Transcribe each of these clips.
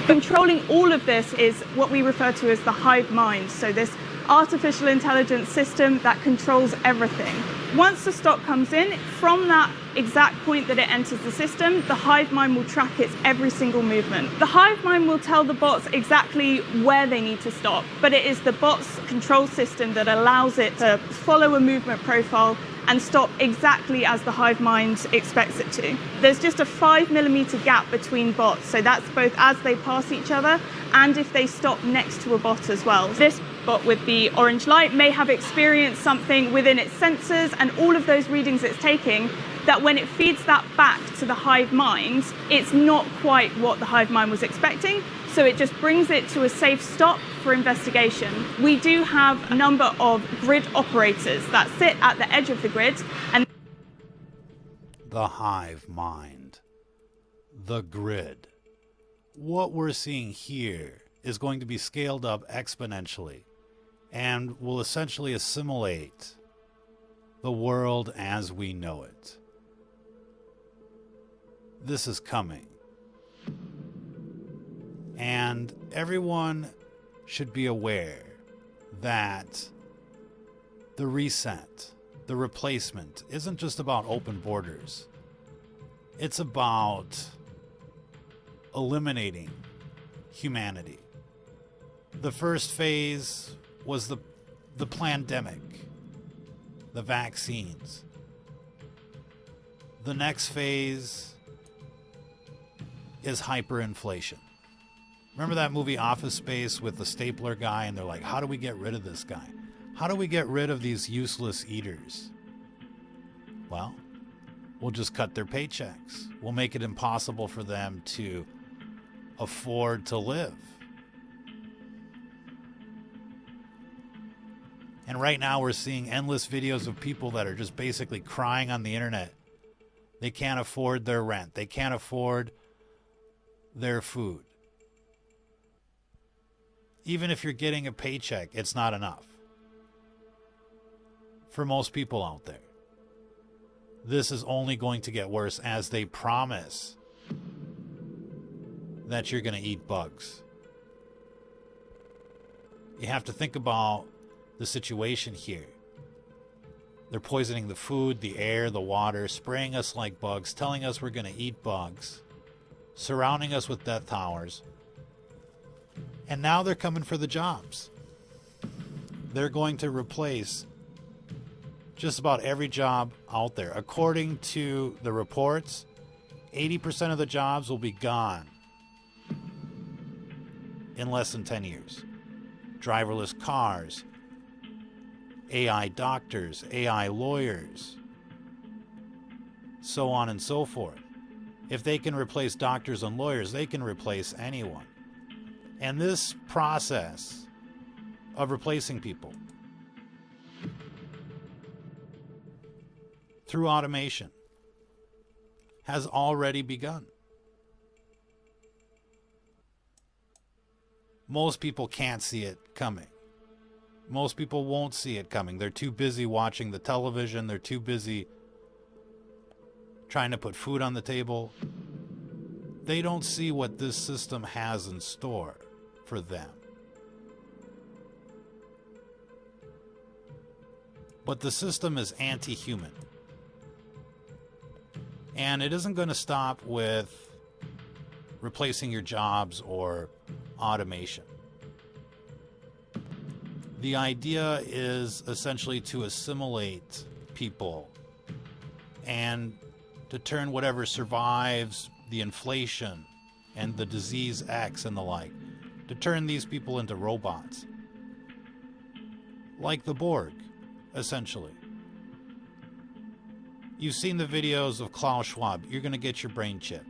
Controlling all of this is what we refer to as the hive mind. So this artificial intelligence system that controls everything. Once the stock comes in, from that exact point that it enters the system, the hive mind will track its every single movement. The hive mind will tell the bots exactly where they need to stop, but it is the bot's control system that allows it to follow a movement profile and stop exactly as the hive mind expects it to. There's just a 5mm gap between bots, so that's both as they pass each other and if they stop next to a bot as well. This bot with the orange light may have experienced something within its sensors and all of those readings it's taking, that when it feeds that back to the hive mind, it's not quite what the hive mind was expecting, so it just brings it to a safe stop for investigation. We do have a number of grid operators that sit at the edge of the grid. And the hive mind, the grid. What we're seeing here is going to be scaled up exponentially and will essentially assimilate the world as we know it. This is coming. And everyone should be aware that the reset, the replacement, isn't just about open borders. It's about eliminating humanity. The first phase was the pandemic, the vaccines. The next phase is hyperinflation. Remember that movie Office Space with the stapler guy, and they're like, how do we get rid of this guy? How do we get rid of these useless eaters? Well, we'll just cut their paychecks. We'll make it impossible for them to afford to live. And right now we're seeing endless videos of people that are just basically crying on the internet. They can't afford their rent. They can't afford their food. Even if you're getting a paycheck, it's not enough. For most people out there. This is only going to get worse as they promise that you're going to eat bugs. You have to think about the situation here. They're poisoning the food, the air, the water, spraying us like bugs, telling us we're going to eat bugs, surrounding us with death towers. And now they're coming for the jobs. They're going to replace just about every job out there. According to the reports, 80% of the jobs will be gone in less than 10 years. Driverless cars, AI doctors, AI lawyers, so on and so forth. If they can replace doctors and lawyers, they can replace anyone. And this process of replacing people through automation has already begun. Most people can't see it coming. Most people won't see it coming. They're too busy watching the television. They're too busy trying to put food on the table. They don't see what this system has in store for them. But the system is anti-human. And it isn't going to stop with replacing your jobs or automation. The idea is essentially to assimilate people and to turn whatever survives the inflation and the disease X and the like, to turn these people into robots. Like the Borg, essentially. You've seen the videos of Klaus Schwab. You're going to get your brain chip.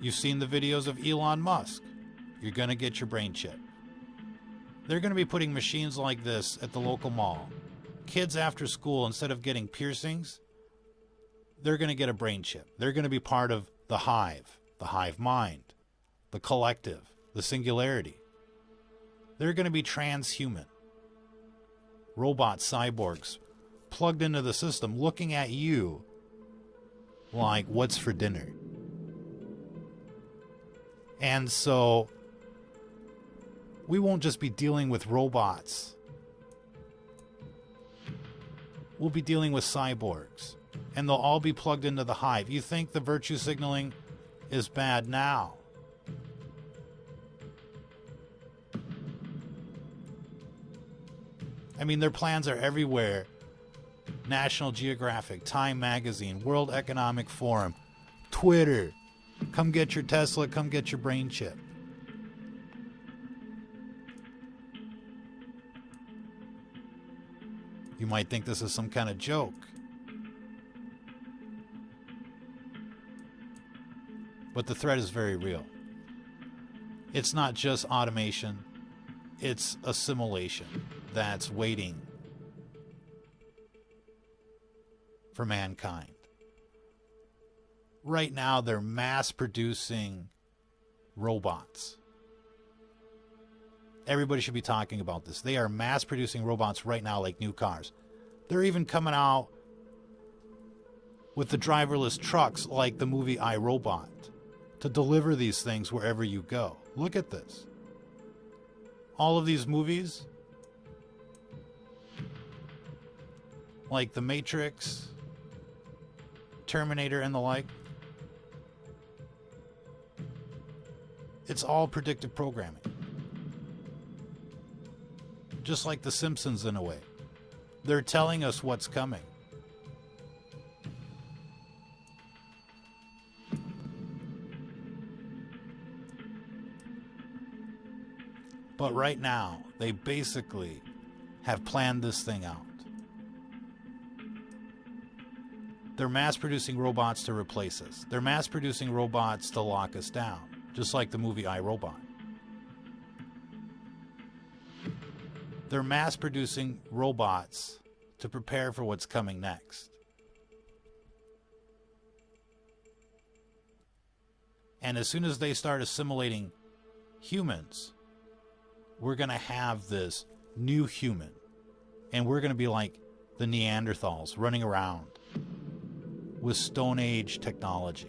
You've seen the videos of Elon Musk. You're going to get your brain chip. They're going to be putting machines like this at the local mall. Kids after school, instead of getting piercings, they're going to get a brain chip. They're going to be part of the hive mind, the collective, the singularity. They're going to be transhuman. Robot cyborgs plugged into the system, looking at you like, what's for dinner? And so we won't just be dealing with robots. We'll be dealing with cyborgs. And they'll all be plugged into the Hive. You think the virtue signaling is bad now? I mean, their plans are everywhere. National Geographic, Time Magazine, World Economic Forum, Twitter. Come get your Tesla, come get your brain chip. You might think this is some kind of joke. But the threat is very real. It's not just automation, it's assimilation that's waiting for mankind. Right now, they're mass producing robots. Everybody should be talking about this. They are mass producing robots right now like new cars. They're even coming out with the driverless trucks like the movie I, Robot to deliver these things wherever you go. Look at this. All of these movies, like The Matrix, Terminator, and the like, it's all predictive programming. Just like The Simpsons in a way. They're telling us what's coming. But right now, they basically have planned this thing out. They're mass producing robots to replace us. They're mass producing robots to lock us down. Just like the movie I, Robot. They're mass producing robots to prepare for what's coming next. And as soon as they start assimilating humans, we're going to have this new human. And we're going to be like the Neanderthals running around with Stone Age technology.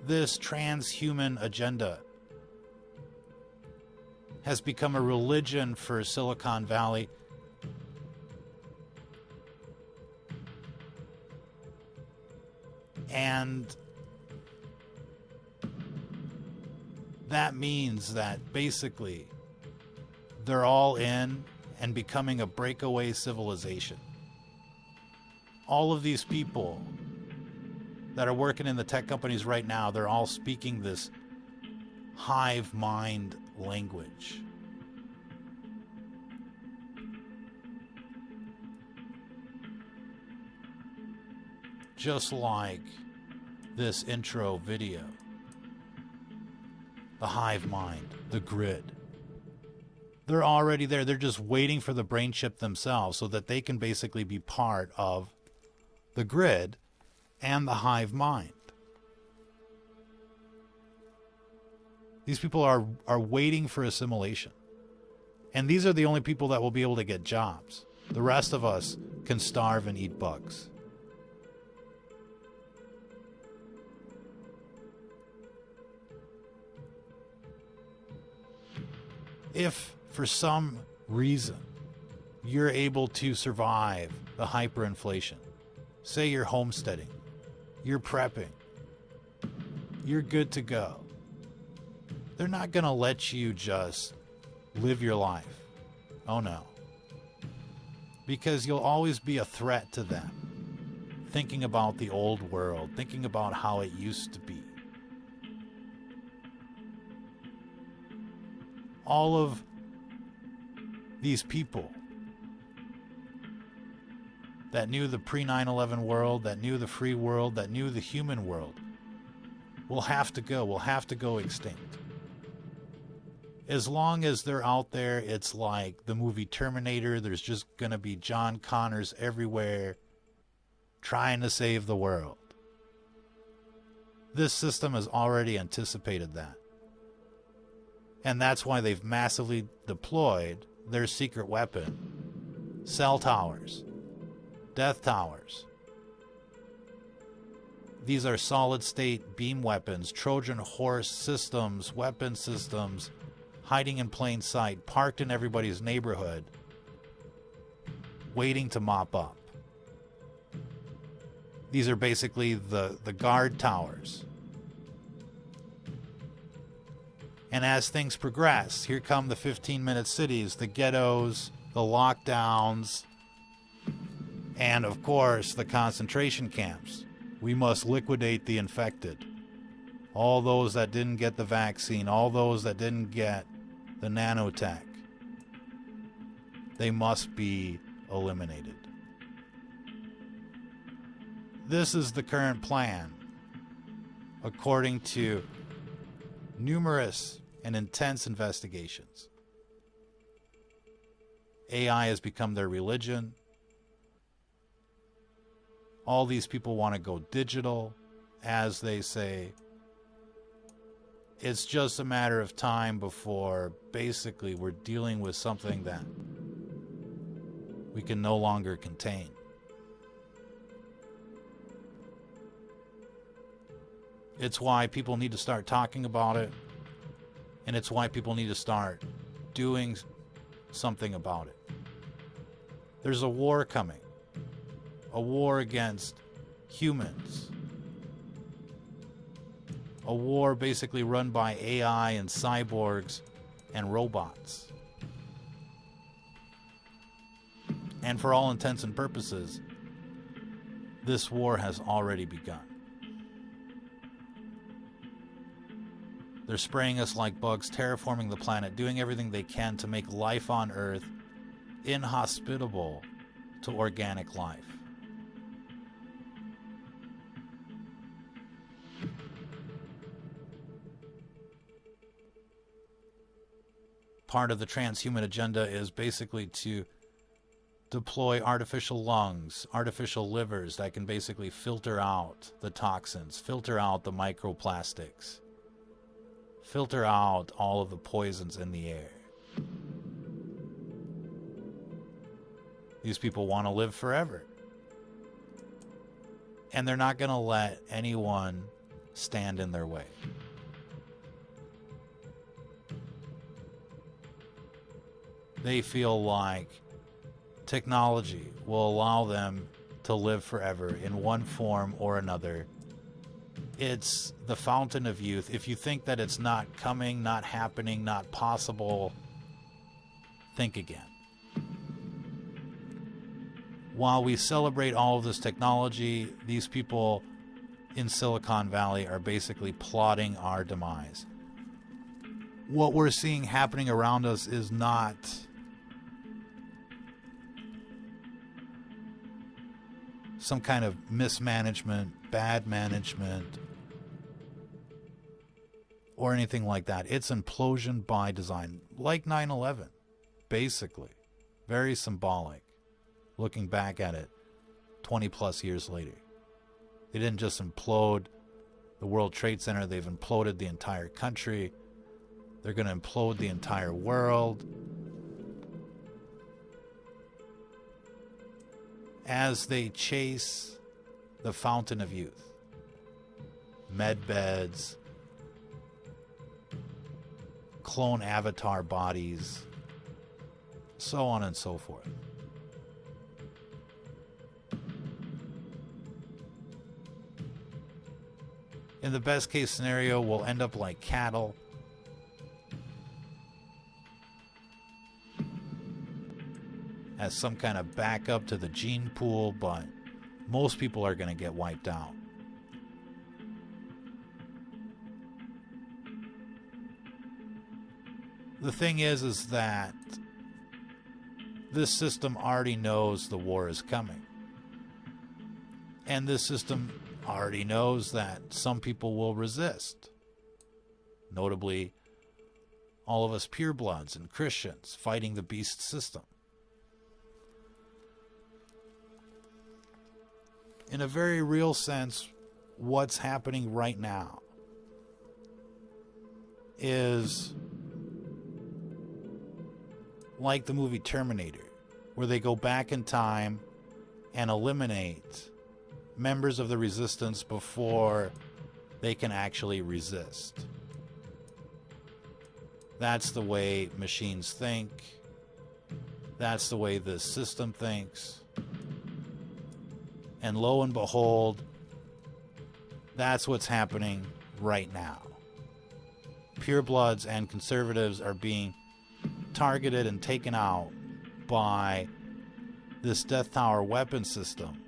This transhuman agenda has become a religion for Silicon Valley. And that means that basically they're all in and becoming a breakaway civilization. All of these people that are working in the tech companies right now, they're all speaking this hive mind language. Just like this intro video. The hive mind, the grid. They're already there. They're just waiting for the brain chip themselves so that they can basically be part of the grid and the hive mind. These people are waiting for assimilation. And these are the only people that will be able to get jobs. The rest of us can starve and eat bugs. If for some reason you're able to survive the hyperinflation, say you're homesteading, you're prepping, you're good to go, they're not going to let you just live your life. Oh no. Because you'll always be a threat to them. Thinking about the old world, thinking about how it used to be. All of these people that knew the pre-9/11 world, that knew the free world, that knew the human world, will have to go extinct. As long as they're out there, it's like the movie Terminator. There's just going to be John Connors everywhere trying to save the world. This system has already anticipated that. And that's why they've massively deployed their secret weapon. Cell towers. Death towers. These are solid-state beam weapons, Trojan horse systems, weapon systems, hiding in plain sight, parked in everybody's neighborhood, waiting to mop up. These are basically the guard towers. And as things progress, here come the 15-minute cities, the ghettos, the lockdowns, and of course, the concentration camps. We must liquidate the infected. All those that didn't get the vaccine, all those that didn't get the nanotech, they must be eliminated. This is the current plan, according to numerous and intense investigations. AI has become their religion. All these people want to go digital, as they say. It's just a matter of time before basically we're dealing with something that we can no longer contain. It's why people need to start talking about it, and it's why people need to start doing something about it. There's a war coming. A war against humans. A war basically run by AI and cyborgs and robots. And for all intents and purposes, this war has already begun. They're spraying us like bugs, terraforming the planet, doing everything they can to make life on Earth inhospitable to organic life. Part of the transhuman agenda is basically to deploy artificial lungs, artificial livers that can basically filter out the toxins, filter out the microplastics, filter out all of the poisons in the air. These people want to live forever. And they're not going to let anyone stand in their way. They feel like technology will allow them to live forever in one form or another. It's the fountain of youth. If you think that it's not coming, not happening, not possible, think again. While we celebrate all of this technology, these people in Silicon Valley are basically plotting our demise. What we're seeing happening around us is not some kind of mismanagement, bad management, or anything like that. It's implosion by design, like 9/11, basically. Very symbolic, looking back at it 20 plus years later. They didn't just implode the World Trade Center, they've imploded the entire country. They're going to implode the entire world. As they chase the fountain of youth, med beds, clone avatar bodies, so on and so forth. In the best case scenario, we'll end up like cattle. As some kind of backup to the gene pool, but most people are going to get wiped out. The thing is that this system already knows the war is coming. And this system already knows that some people will resist. Notably, all of us purebloods and Christians fighting the beast system. In a very real sense, what's happening right now is like the movie Terminator, where they go back in time and eliminate members of the resistance before they can actually resist. That's the way machines think. That's the way this system thinks. And lo and behold, that's what's happening right now. Purebloods and conservatives are being targeted and taken out by this Death Tower weapon system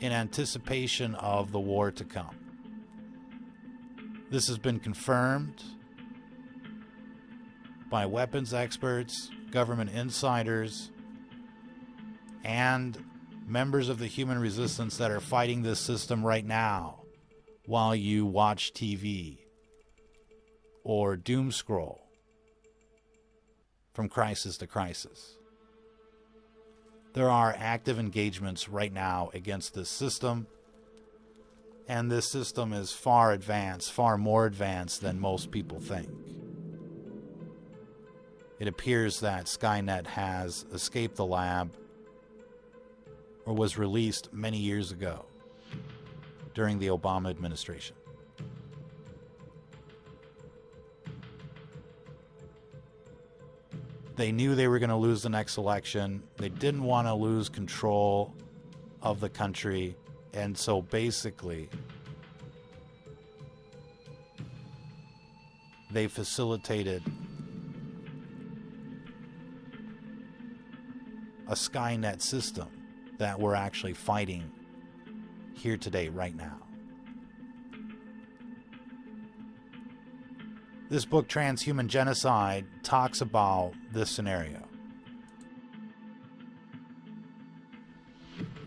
in anticipation of the war to come. This has been confirmed by weapons experts, government insiders, and members of the human resistance that are fighting this system right now while you watch TV or doom scroll from crisis to crisis. There are active engagements right now against this system, and this system is far advanced, far more advanced than most people think. It appears that Skynet has escaped the lab or was released many years ago during the Obama administration. They knew they were going to lose the next election. They didn't want to lose control of the country. And so basically, they facilitated a Skynet system that we're actually fighting here today, right now. This book, Transhuman Genocide, talks about this scenario.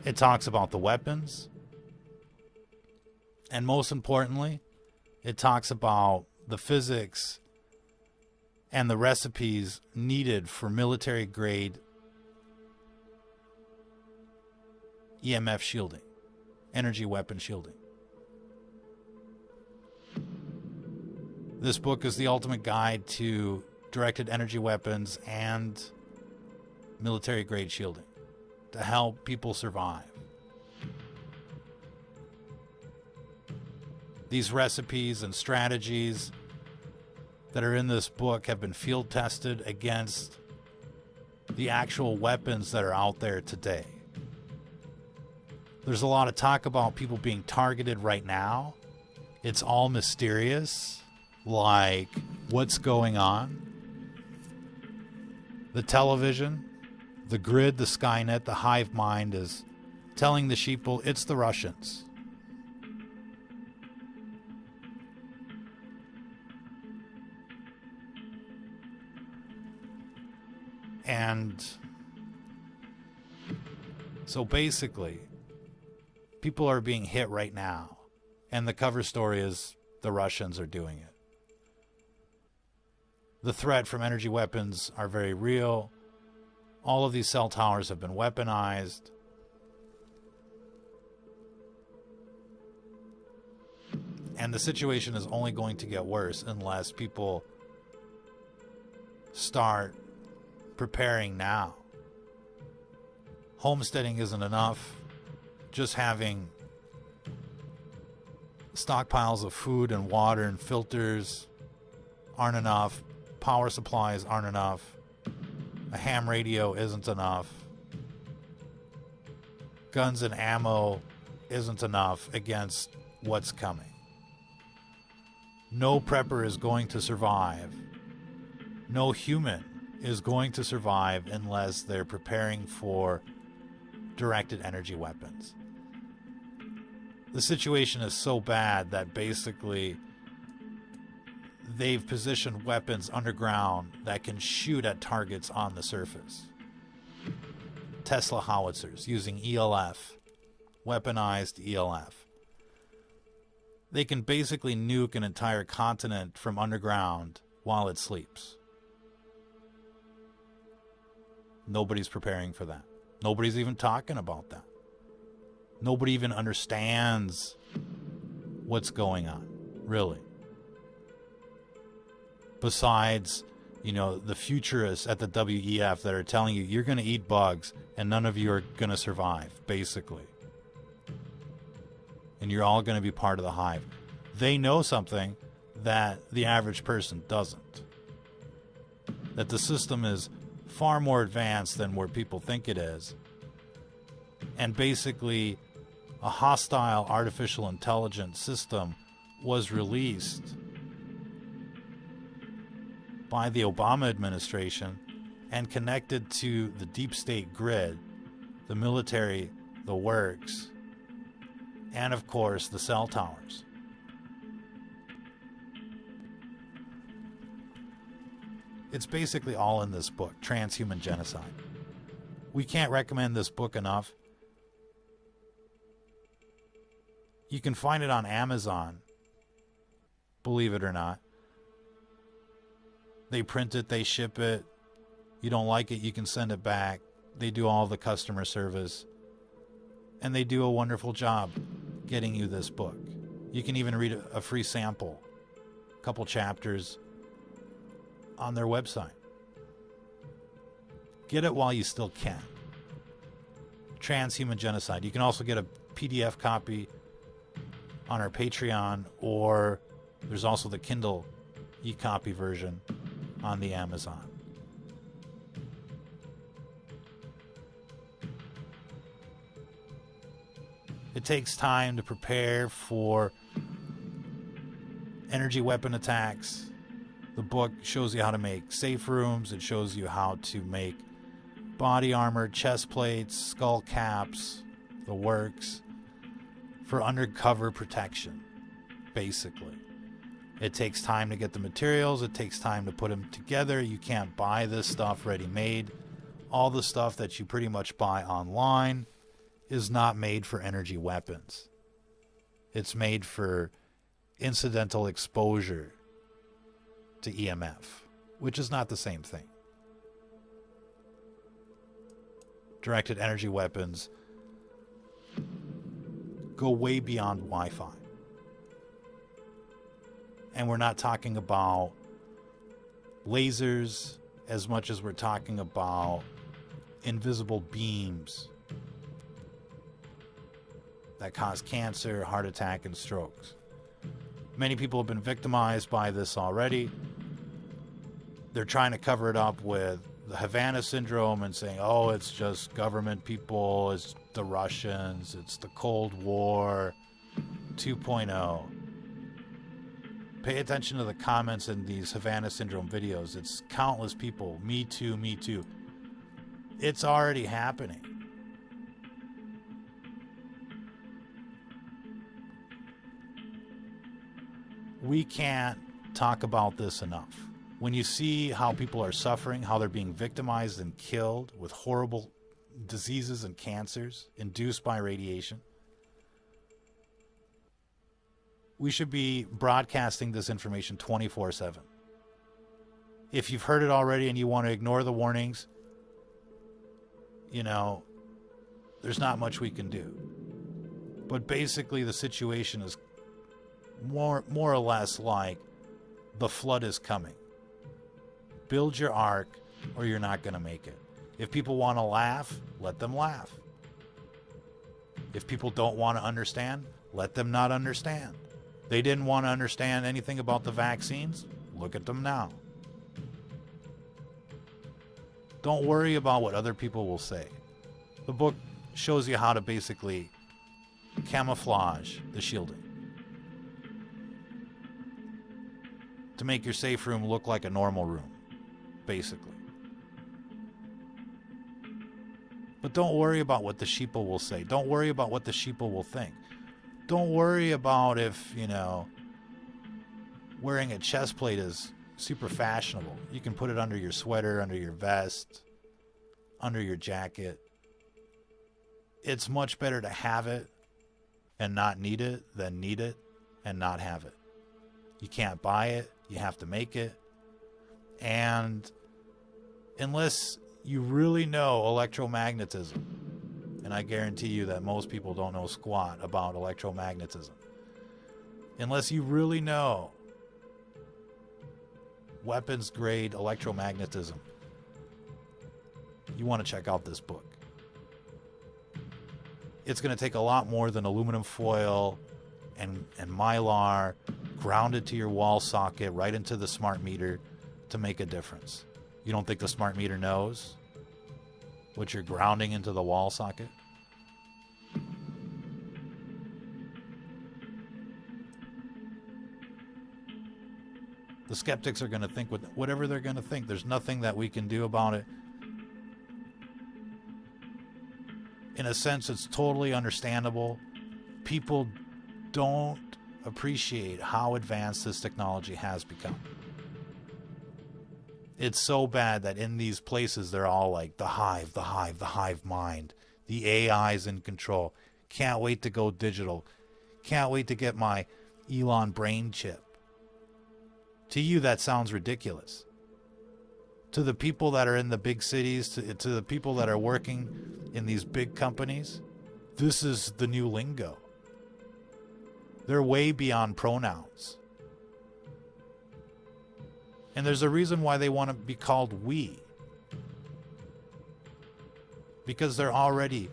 It talks about the weapons. And most importantly, it talks about the physics and the recipes needed for military-grade EMF shielding, energy weapon shielding. This book is the ultimate guide to directed energy weapons and military-grade shielding to help people survive. These recipes and strategies that are in this book have been field tested against the actual weapons that are out there today. There's a lot of talk about people being targeted right now. It's all mysterious. Like, what's going on? The television, the grid, the Skynet, the Hive Mind is telling the sheeple it's the Russians. And so basically, people are being hit right now. And the cover story is the Russians are doing it. The threat from energy weapons are very real. All of these cell towers have been weaponized. And the situation is only going to get worse unless people start preparing now. Homesteading isn't enough. Just having stockpiles of food and water and filters aren't enough. Power supplies aren't enough. A ham radio isn't enough. Guns and ammo isn't enough against what's coming. No prepper is going to survive. No human is going to survive unless they're preparing for directed energy weapons. The situation is so bad that basically they've positioned weapons underground that can shoot at targets on the surface. Tesla howitzers using ELF, weaponized ELF. They can basically nuke an entire continent from underground while it sleeps. Nobody's preparing for that. Nobody's even talking about that. Nobody even understands what's going on, really. Besides, the futurists at the WEF that are telling you you're going to eat bugs and none of you are going to survive, basically. And you're all going to be part of the Hive. They know something that the average person doesn't. That the system is far more advanced than where people think it is. And basically, a hostile artificial intelligence system was released by the Obama administration and connected to the deep state grid, the military, the works, and of course the cell towers. It's basically all in this book, Transhuman Genocide. We can't recommend this book enough. You can find it on Amazon, believe it or not. They print it, they ship it. You don't like it, you can send it back. They do all the customer service. And they do a wonderful job getting you this book. You can even read a free sample, a couple chapters on their website. Get it while you still can. Transhuman Genocide. You can also get a PDF copy on our Patreon, or there's also the Kindle e-copy version on the Amazon. It takes time to prepare for energy weapon attacks. The book shows you how to make safe rooms. It shows you how to make body armor, chest plates, skull caps, the works, for undercover protection, basically. It takes time to get the materials. It takes time to put them together. You can't buy this stuff ready-made. All the stuff that you pretty much buy online is not made for energy weapons. It's made for incidental exposure to EMF, which is not the same thing. Directed energy weapons go way beyond Wi-Fi. And we're not talking about lasers as much as we're talking about invisible beams that cause cancer, heart attack, and strokes. Many people have been victimized by this already. They're trying to cover it up with the Havana syndrome and saying, oh, it's just government people, it's the Russians, it's the Cold War 2.0. Pay attention to the comments in these Havana syndrome videos. It's countless people. Me too, me too. It's already happening. We can't talk about this enough. When you see how people are suffering, how they're being victimized and killed with horrible diseases and cancers induced by radiation, we should be broadcasting this information 24/7. If you've heard it already and you want to ignore the warnings, there's not much we can do. But basically the situation is more or less like the flood is coming. Build your ark or you're not going to make it. If people want to laugh, let them laugh. If people don't want to understand, let them not understand. They didn't want to understand anything about the vaccines. Look at them now. Don't worry about what other people will say. The book shows you how to basically camouflage the shielding to make your safe room look like a normal room, basically. But don't worry about what the sheeple will say. Don't worry about what the sheeple will think. Don't worry about if, wearing a chest plate is super fashionable. You can put it under your sweater, under your vest, under your jacket. It's much better to have it and not need it than need it and not have it. You can't buy it. You have to make it. And unless you really know electromagnetism, and I guarantee you that most people don't know squat about electromagnetism, unless you really know weapons grade electromagnetism, you want to check out this book. It's going to take a lot more than aluminum foil and Mylar grounded to your wall socket right into the smart meter to make a difference. You don't think the smart meter knows what you're grounding into the wall socket? The skeptics are going to think whatever they're going to think. There's nothing that we can do about it. In a sense, it's totally understandable. People don't appreciate how advanced this technology has become. It's so bad that in these places, they're all like, the hive, the hive, the hive mind. The AI's in control. Can't wait to go digital. Can't wait to get my Elon brain chip. To you, that sounds ridiculous. To the people that are in the big cities, to the people that are working in these big companies, this is the new lingo. They're way beyond pronouns. And there's a reason why they want to be called we. Because they're already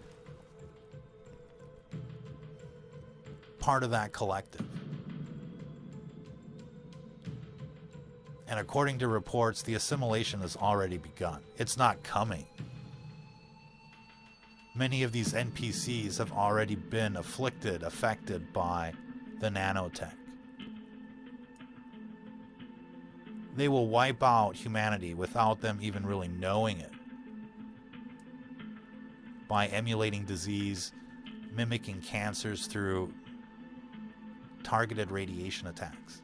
part of that collective. And according to reports, the assimilation has already begun. It's not coming. Many of these NPCs have already been affected by the nanotech. They will wipe out humanity without them even really knowing it. By emulating disease, mimicking cancers through targeted radiation attacks.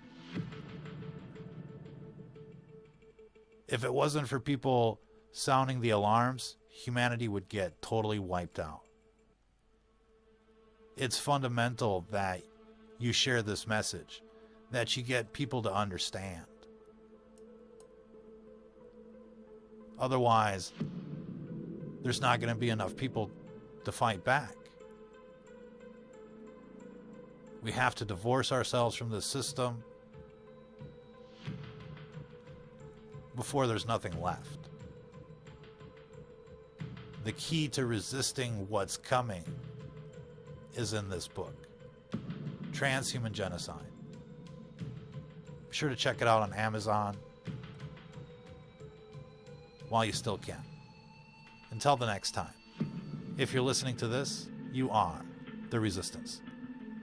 If it wasn't for people sounding the alarms, humanity would get totally wiped out. It's fundamental that you share this message, that you get people to understand. Otherwise, there's not going to be enough people to fight back. We have to divorce ourselves from the system before there's nothing left. The key to resisting what's coming is in this book, Transhuman Genocide. Be sure to check it out on Amazon while you still can. Until the next time, if you're listening to this, you are the Resistance.